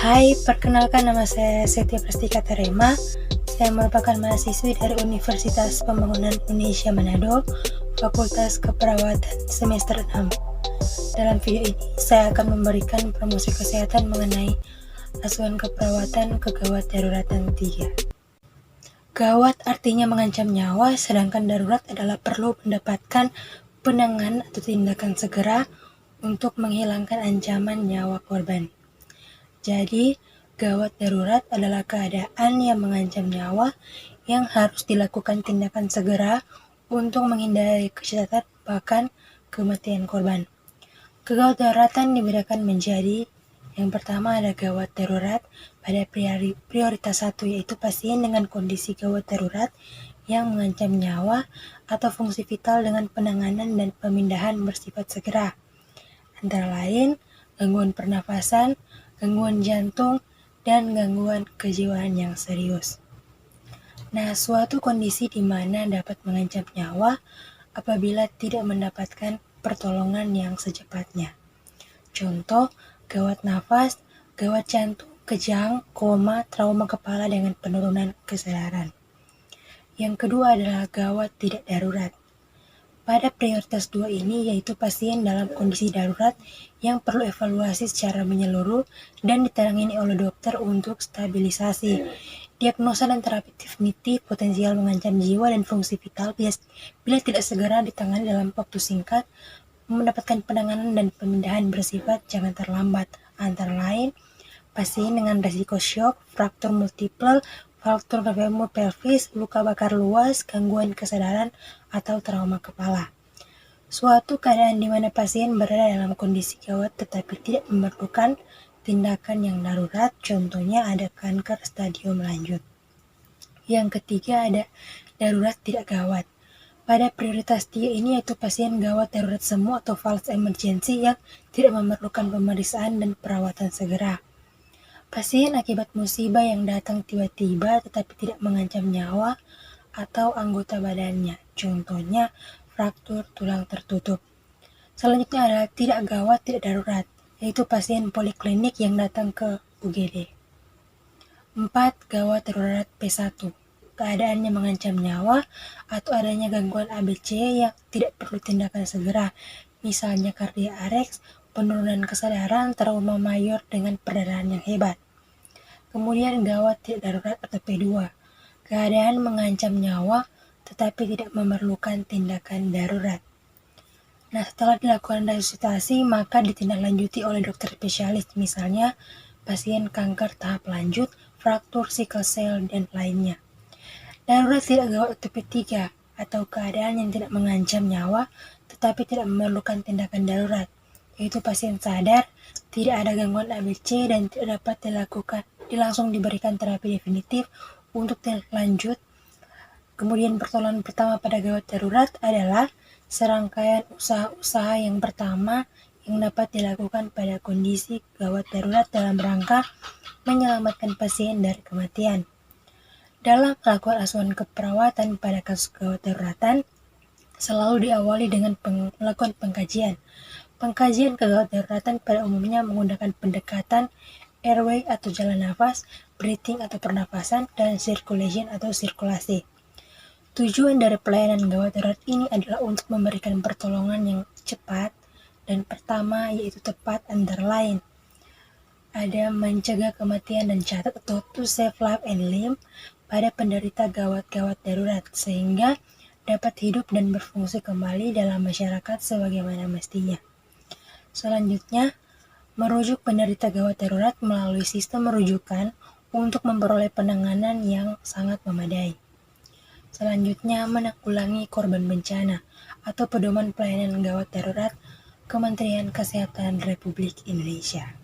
Hai, perkenalkan nama saya Setia Prastika Tarema. Saya merupakan mahasiswi dari Universitas Pembangunan Indonesia Manado, Fakultas Keperawatan semester 6. Dalam video ini, saya akan memberikan promosi kesehatan mengenai asuhan keperawatan kegawat daruratan 3. Gawat artinya mengancam nyawa, sedangkan darurat adalah perlu mendapatkan penanganan atau tindakan segera untuk menghilangkan ancaman nyawa korban. Jadi, gawat darurat adalah keadaan yang mengancam nyawa yang harus dilakukan tindakan segera untuk menghindari kecelakaan bahkan kematian korban. Kegawat daruratan dibedakan menjadi yang pertama ada gawat darurat pada prioritas 1, yaitu pasien dengan kondisi gawat darurat yang mengancam nyawa atau fungsi vital dengan penanganan dan pemindahan bersifat segera. Antara lain, gangguan pernafasan, gangguan jantung, dan gangguan kejiwaan yang serius. Nah, suatu kondisi di mana dapat mengancam nyawa apabila tidak mendapatkan pertolongan yang secepatnya. Contoh, gawat nafas, gawat jantung, kejang, koma, trauma kepala dengan penurunan kesadaran. Yang kedua adalah gawat tidak darurat. Pada prioritas 2 ini yaitu pasien dalam kondisi darurat yang perlu evaluasi secara menyeluruh dan ditangani oleh dokter untuk stabilisasi. Diagnosa dan terapi definitif potensial mengancam jiwa dan fungsi vital bila tidak segera ditangani dalam waktu singkat, mendapatkan penanganan dan pemindahan bersifat jangan terlambat, antara lain pasien dengan risiko syok, fraktur multiple, fraktur femur pelvis, luka bakar luas, gangguan kesadaran, atau trauma kepala. Suatu keadaan di mana pasien berada dalam kondisi gawat tetapi tidak memerlukan tindakan yang darurat, contohnya ada kanker stadium lanjut. Yang ketiga ada darurat tidak gawat. Pada prioritas 3 ini yaitu pasien gawat darurat semu atau false emergency yang tidak memerlukan pemeriksaan dan perawatan segera. Pasien akibat musibah yang datang tiba-tiba tetapi tidak mengancam nyawa atau anggota badannya, contohnya fraktur tulang tertutup. Selanjutnya adalah tidak gawat tidak darurat, yaitu pasien poliklinik yang datang ke UGD. 4. Gawat darurat P1. Keadaannya mengancam nyawa atau adanya gangguan ABC yang tidak perlu tindakan segera, misalnya cardiac arrest, penurunan kesadaran, trauma mayor dengan perdarahan yang hebat. Kemudian gawat tidak darurat atau P2. Keadaan mengancam nyawa tetapi tidak memerlukan tindakan darurat. Nah, setelah dilakukan resusitasi maka ditindaklanjuti oleh dokter spesialis, misalnya pasien kanker tahap lanjut, fraktur sickle cell, dan lainnya. Darurat tidak gawat atau P3 atau keadaan yang tidak mengancam nyawa tetapi tidak memerlukan tindakan darurat, yaitu pasien sadar, tidak ada gangguan ABC dan tidak dapat langsung diberikan terapi definitif untuk tindak lanjut. Kemudian pertolongan pertama pada gawat darurat adalah serangkaian usaha-usaha yang pertama yang dapat dilakukan pada kondisi gawat darurat dalam rangka menyelamatkan pasien dari kematian. Dalam melakukan asuhan keperawatan pada kasus gawat daruratan, selalu diawali dengan melakukan pengkajian. Pengkajian kegawat daruratan pada umumnya menggunakan pendekatan airway atau jalan nafas, breathing atau pernafasan, dan circulation atau sirkulasi. Tujuan dari pelayanan gawat darurat ini adalah untuk memberikan pertolongan yang cepat dan pertama yaitu tepat, antara lain ada mencegah kematian dan catat atau to save life and limb pada penderita gawat-gawat darurat sehingga dapat hidup dan berfungsi kembali dalam masyarakat sebagaimana mestinya. Selanjutnya, merujuk penderita gawat darurat melalui sistem rujukan untuk memperoleh penanganan yang sangat memadai. Selanjutnya, menanggulangi korban bencana atau pedoman pelayanan gawat darurat Kementerian Kesehatan Republik Indonesia.